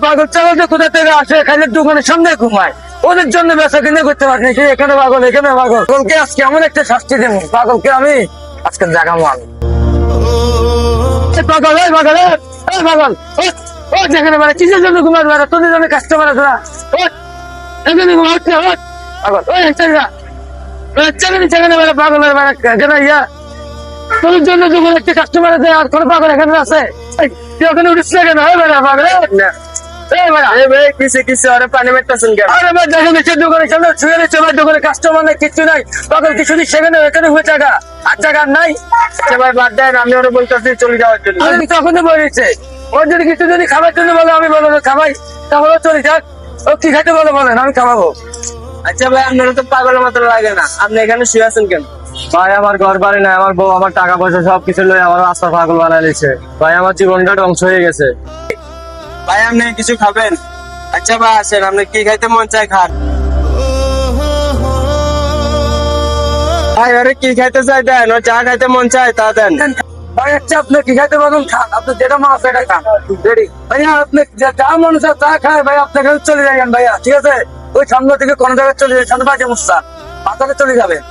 পাগল চালাতে কোথা থেকে আসে, খালি দোকানের সামনে ঘুমায়, ওদের জন্য বেচা কিনে করতে পারিনি। সে এখানে পাগল, এখানে পাগল। পাগলকে আজকে এমন একটা শাস্তি দেবো, পাগলকে আমি আজকে জাগাবো আমি। পাগল, এই পাগল, এই পাগল, ও যেখানে মানে কিসের জন্য ঘুমাতে পারে, তোদের জন্য কাস্টমার আছে না, এখানে ঘুমাচ্ছে পাগল, ওই সেখানে মানে পাগলের মানে কেন ইয়া, তোদের জন্য যখন একটা কাস্টমার আছে আর কোনো পাগল এখানে আছে, তুই ওখানে উঠিস না কেন? পাগল কাস্টমার নাই, কিচ্ছু নাই, পাগল কিছু দিন সেখানে এখানে হয়ে জায়গা আর জায়গা নাই। ভাই বাদ দেন, আমি ওরা বলতেছি চলে যাওয়ার জন্য। তখন বলেছে ওর যদি কিছু যদি খাবার জন্য বলো, আমি বলবো খাবাই, তাহলে চলে যাক। ও কি খাইতে বলো বলেন, আমি খাওয়াবো। আচ্ছা ভাই, আপনারা তো পাগলের মতো লাগে না, আপনি এখানে শুয়ে আছেন কেন? ভাই আমার ঘর বাড়ি নাই, আমার বউ আমার টাকা পয়সা সবকিছু লয়ে আমার রাস্তা পাগল বানায় নিচ্ছে। ভাই আমার জীবনটা ধ্বংস হয়ে গেছে। ভাই আপনি কিছু খাবেন? আচ্ছা ভাই আসেন, আপনি কি খাইতে মন চায় খান। ভাই আরে কি খাইতে চাই দেন, ও যা খাইতে মন চায় তা দেন। ভাই আচ্ছা আপনি কি খাইতে পারেন খান, আপনি যেটা মনে আছে সেটা খান। ভাইয়া আপনি যা মনে হচ্ছে তা খায় ভাই, আপনাকে চলে যাবেন ভাইয়া, ঠিক আছে? ওই সামনে থেকে কোনো জায়গায় চলে যাবেন, সামনে বাজে মুস্তা, বাজারে চলে যাবেন।